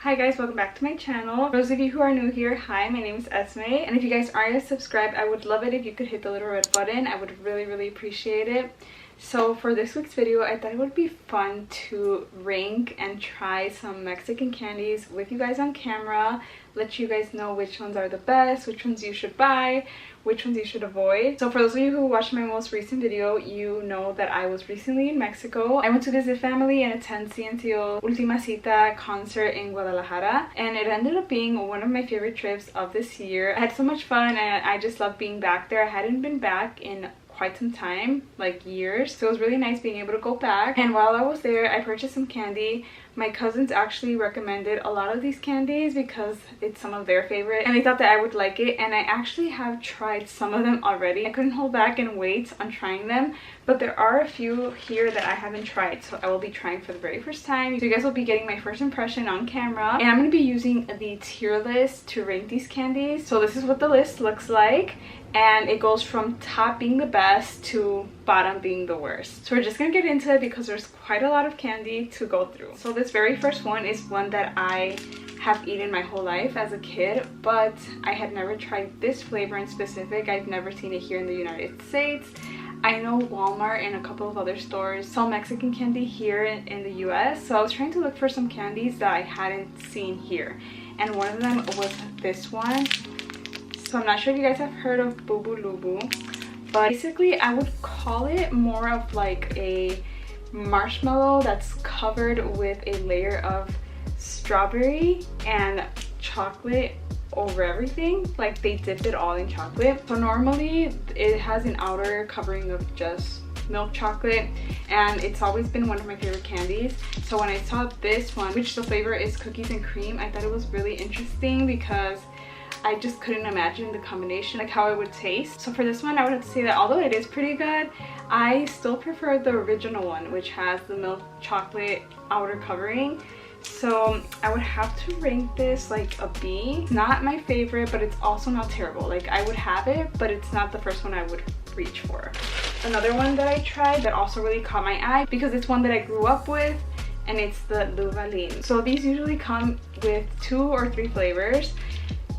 Hi guys, welcome back to my channel. For those of you who are new here, hi, my name is Esme, and if you guys aren't yet subscribed, I would love it if you could hit the little red button. I would really appreciate it. So for this week's video, I thought it would be fun to rank and try some Mexican candies with you guys on camera, let you guys know which ones are the best, which ones you should buy, which ones you should avoid. So for those of you who watched my most recent video, you know that I was recently in Mexico. I went to visit family and attend CNCO's Ultima Cita concert in Guadalajara, and it ended up being one of my favorite trips of this year. I had so much fun and I just loved being back there. I hadn't been back in quite some time, like years, so it was really nice being able to go back. And while I was there, I purchased some candy. My cousins actually recommended a lot of these candies because it's some of their favorite and they thought that I would like it, and I actually have tried some of them already. I couldn't hold back and wait on trying them, but there are a few here that I haven't tried, so I will be trying for the very first time. So you guys will be getting my first impression on camera, and I'm going to be using the tier list to rank these candies. So this is what the list looks like, and it goes from top being the best to bottom being the worst. So we're just gonna get into it because there's quite a lot of candy to go through. So this very first one is one that I have eaten my whole life as a kid, but I had never tried this flavor in specific. I've never seen it here in the United States. I know Walmart and a couple of other stores sell Mexican candy here in the US, so I was trying to look for some candies that I hadn't seen here, and one of them was this one. So I'm not sure if you guys have heard of Bubulubu, but basically I would call it more of like a marshmallow that's covered with a layer of strawberry and chocolate over everything. Like they dipped it all in chocolate. So normally it has an outer covering of just milk chocolate, and it's always been one of my favorite candies. So when I saw this one, which the flavor is cookies and cream, I thought it was really interesting because I just couldn't imagine the combination, like how it would taste. So for this one, I would have to say that although it is pretty good, I still prefer the original one, which has the milk chocolate outer covering. So I would have to rank this like a B. It's not my favorite, but it's also not terrible. Like I would have it, but it's not the first one I would reach for. Another one that I tried that also really caught my eye because it's one that I grew up with, and it's the Duvalin. So these usually come with 2 or 3 flavors,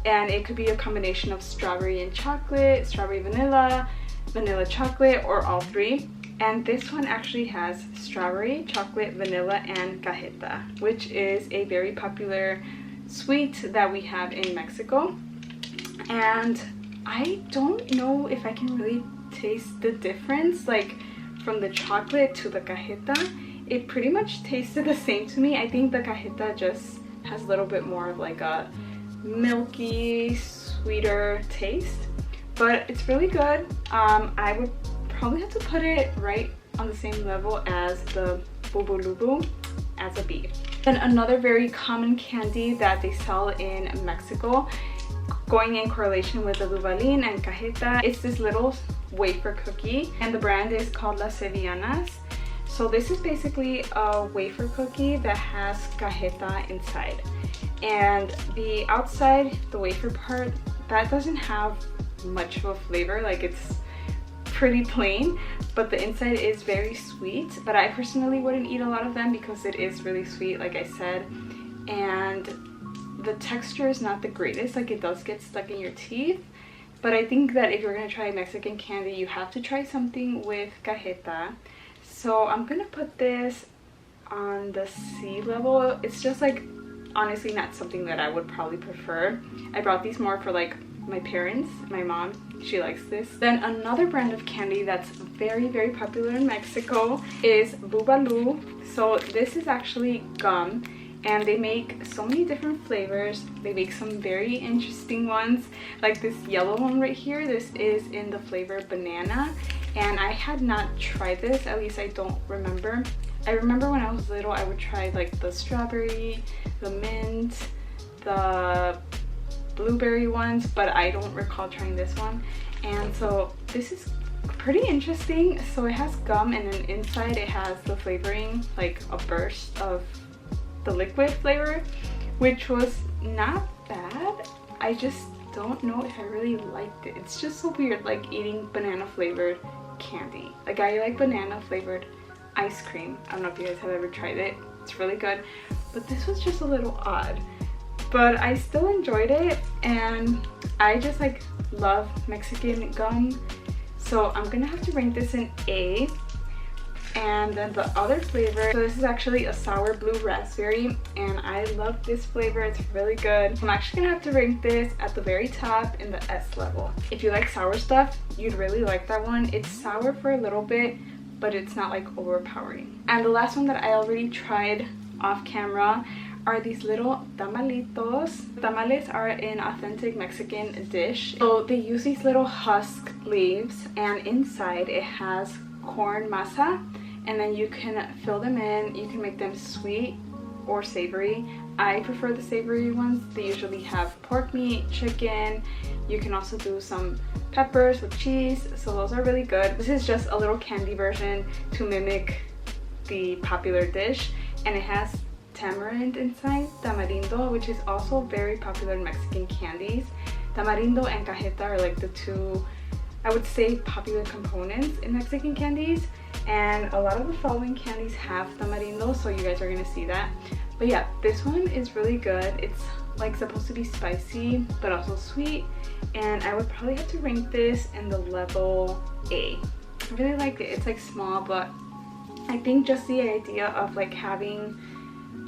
and it could be a combination of strawberry and chocolate, strawberry vanilla, vanilla chocolate, or all 3. And this one actually has strawberry, chocolate, vanilla, and cajeta, which is a very popular sweet that we have in Mexico. And I don't know if I can really taste the difference, like from the chocolate to the cajeta. It pretty much tasted the same to me. I think the cajeta just has a little bit more of like a milky, sweeter taste, but it's really good. I would probably have to put it right on the same level as the Bubulubu, as a B. Then another very common candy that they sell in Mexico, going in correlation with the Duvalin and cajeta, it's this little wafer cookie, and the brand is called Las Sevillanas. So this is basically a wafer cookie that has cajeta inside, and the outside, the wafer part, that doesn't have much of a flavor. Like it's pretty plain, but the inside is very sweet. But I personally wouldn't eat a lot of them because it is really sweet, like I said, and the texture is not the greatest. Like it does get stuck in your teeth. But I think that if you're gonna try Mexican candy, you have to try something with cajeta. So I'm gonna put this on the C level. It's just like honestly not something that I would probably prefer. I brought these more for like my parents. My mom, she likes this. Then another brand of candy that's very popular in Mexico is Bubalo. So this is actually gum, and they make so many different flavors. They make some very interesting ones, like this yellow one right here. This is in the flavor banana, and I had not tried this, at least I don't remember. I remember when I was little, I would try like the strawberry, the mint, the blueberry ones, but I don't recall trying this one. And so this is pretty interesting. So it has gum, and then inside it has the flavoring, like a burst of the liquid flavor, which was not bad. I just don't know if I really liked it. It's just so weird, like eating banana flavored candy. Like I like banana flavored ice cream. I don't know if you guys have ever tried it. It's really good. but this was just a little odd. But I still enjoyed it, and I just like love Mexican gum, so I'm gonna have to rank this an A. And then the other flavor, so this is actually a sour blue raspberry, and I love this flavor. It's really good. I'm actually gonna have to rank this at the very top in the S level. If you like sour stuff, you'd really like that one. It's sour for a little bit, but it's not like overpowering. And the last one that I already tried off camera are these little tamalitos. Tamales are an authentic Mexican dish. So they use these little husk leaves, and inside it has corn masa, and then you can fill them in. You can make them sweet or savory. I prefer the savory ones. They usually have pork meat, chicken. You can also do some peppers with cheese, so those are really good. This is just a little candy version to mimic the popular dish, and it has tamarind inside, tamarindo, which is also very popular in Mexican candies. Tamarindo and cajeta are like the two, I would say, popular components in Mexican candies, and a lot of the following candies have tamarindo, so you guys are gonna see that. But yeah, this one is really good. It's like supposed to be spicy but also sweet, and I would probably have to rank this in the level A. I really liked it. It's like small, but I think just the idea of like having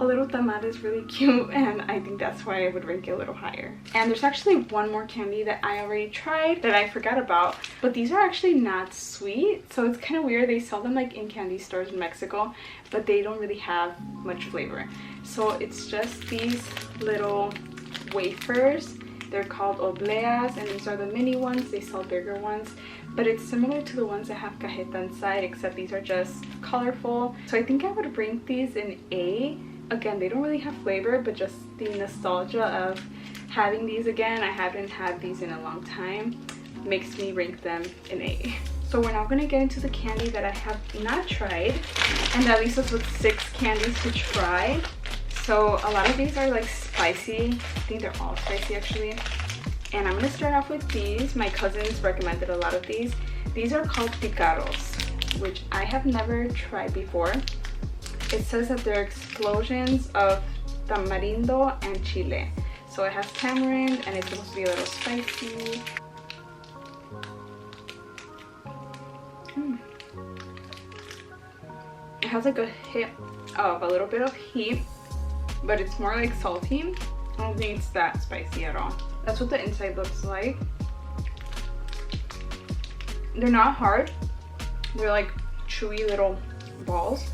a little tamal is really cute, and I think that's why I would rank it a little higher. And there's actually one more candy that I already tried that I forgot about, but these are actually not sweet, so it's kind of weird. They sell them like in candy stores in Mexico, but they don't really have much flavor. So it's just these little wafers. They're called obleas, and these are the mini ones. They sell bigger ones, but it's similar to the ones that have cajeta inside, except these are just colorful. So I think I would rank these in A. Again, they don't really have flavor, but just the nostalgia of having these again, I haven't had these in a long time, makes me rank them in A. So we're now going to get into the candy that I have not tried, and that leaves us with 6 candies to try. So a lot of these are like spicy. I think they're all spicy actually. And I'm going to start off with these. My cousins recommended a lot of these. These are called picaros, which I have never tried before. It says that they're explosions of tamarindo and chile. So it has tamarind, and it's supposed to be a little spicy. It has like a hit of a little bit of heat, but it's more like salty. I don't think it's that spicy at all. That's what the inside looks like. They're not hard. They're like chewy little balls.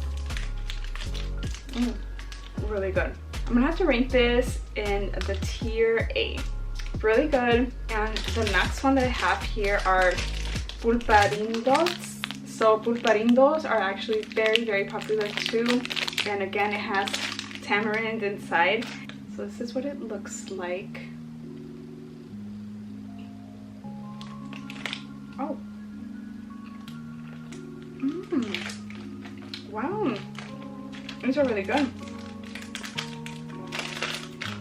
Really good. I'm gonna have to rank this in the tier A. Really good. And the next one that I have here are pulparindos. So pulparindos are actually very, very popular too. And again, it has tamarind inside. So this is what it looks like. Oh. Wow. These are really good.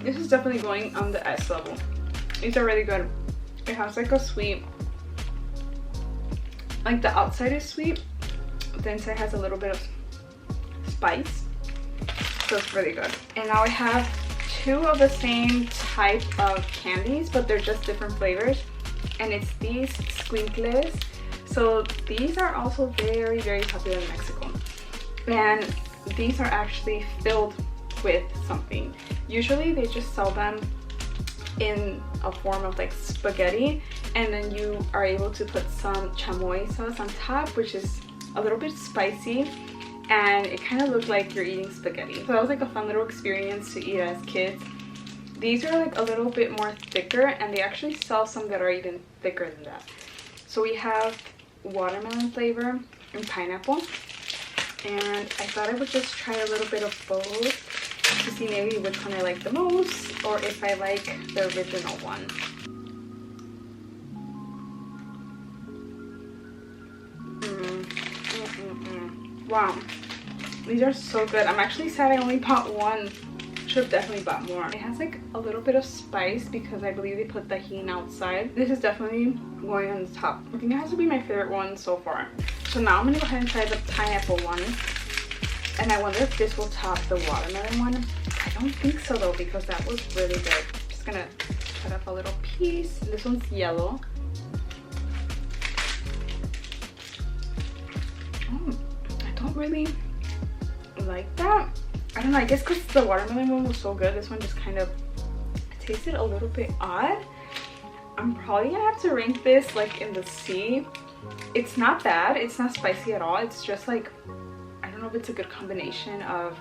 This is definitely going on the S level. These are really good. It has like a sweet, like the outside is sweet, but the inside has a little bit of spice. So it's really good. And now I have 2 of the same type of candies, but they're just different flavors. And it's these squinkles. So these are also very, very popular in Mexico. And these are actually filled with something. Usually they just sell them in a form of like spaghetti, and then you are able to put some chamoy sauce on top, which is a little bit spicy, and it kind of looked like you're eating spaghetti. So that was like a fun little experience to eat as kids. These are like a little bit more thicker, and they actually sell some that are even thicker than that. So we have watermelon flavor and pineapple, and I thought I would just try a little bit of both to see maybe which one I like the most, or if I like the original one. Wow, these are so good. I'm actually sad I only bought one. Should have definitely bought more. It has like a little bit of spice because I believe they put tahini outside. This is definitely going on the top. I think it has to be my favorite one so far. So now I'm gonna go ahead and try the pineapple one, and I wonder if this will top the watermelon one. don't think so though, because that was really good. Just gonna cut up a little piece. This one's yellow. I don't really like that. I don't know, I guess because the watermelon one was so good, this one just kind of tasted a little bit odd. I'm probably gonna have to rank this like in the C. It's not bad, it's not spicy at all. It's just like, I don't know if it's a good combination of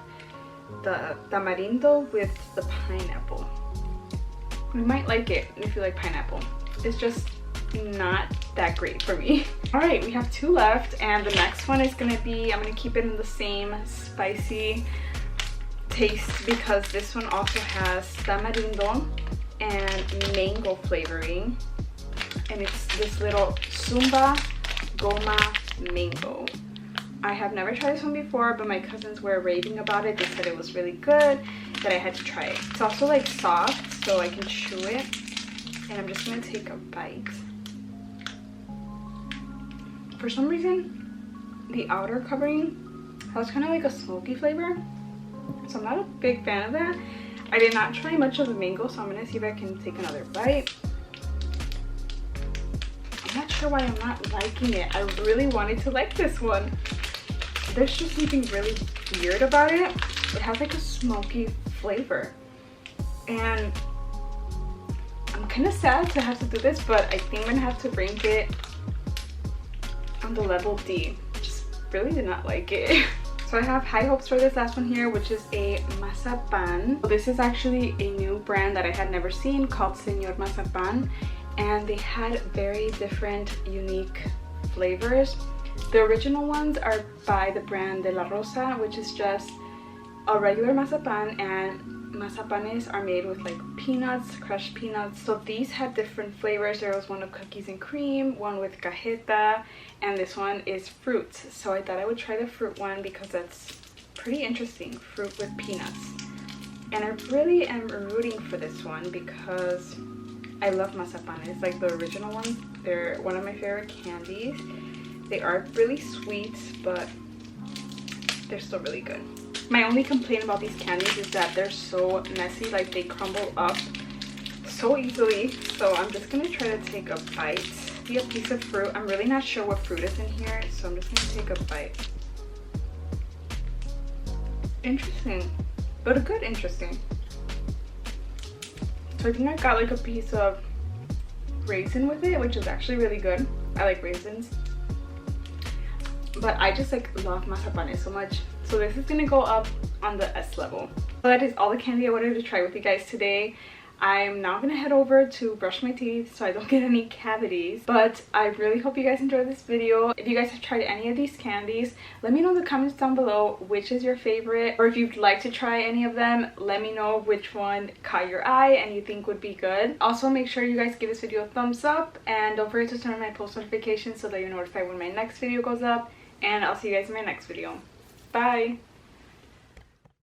the tamarindo with the pineapple. You might like it if you like pineapple. It's just not that great for me. All right, we have 2 left, and the next one is gonna be, I'm gonna keep it in the same spicy taste because this one also has tamarindo and mango flavoring, and it's this little Zumba Goma Mango. I have never tried this one before, but my cousins were raving about it. They said it was really good, that I had to try it. It's also like soft, so I can chew it, and I'm just gonna take a bite. For some reason, the outer covering has kind of like a smoky flavor, so I'm not a big fan of that. I did not try much of the mango, so I'm gonna see if I can take another bite. I'm not sure why I'm not liking it. I really wanted to like this one. There's just something really weird about it. It has like a smoky flavor, and I'm kind of sad to have to do this, but I think I'm gonna have to rank it on the level D. Just really did not like it. So I have high hopes for this last one here, which is a mazapan. This is actually a new brand that I had never seen called Señor Mazapan, and they had very different, unique flavors. The original ones are by the brand De La Rosa, which is just a regular mazapan, and mazapanes are made with like peanuts, crushed peanuts. So these had different flavors. There was one of cookies and cream, one with cajeta, and this one is fruits. So I thought I would try the fruit one because that's pretty interesting, fruit with peanuts. And I really am rooting for this one because I love mazapanes, like the original ones. They're one of my favorite candies. They are really sweet, but they're still really good. My only complaint about these candies is that they're so messy, like they crumble up so easily. So I'm just gonna try to take a bite. See a piece of fruit. I'm really not sure what fruit is in here, so I'm just gonna take a bite. Interesting, but a good interesting. So I think I got like a piece of raisin with it, which is actually really good. I like raisins. But I just like love mazapanes so much. So this is gonna go up on the S level. So that is all the candy I wanted to try with you guys today. I'm now gonna head over to brush my teeth so I don't get any cavities. But I really hope you guys enjoyed this video. If you guys have tried any of these candies, let me know in the comments down below which is your favorite. Or if you'd like to try any of them, let me know which one caught your eye and you think would be good. Also, make sure you guys give this video a thumbs up. And don't forget to turn on my post notifications so that you're notified when my next video goes up. And I'll see you guys in my next video. Bye!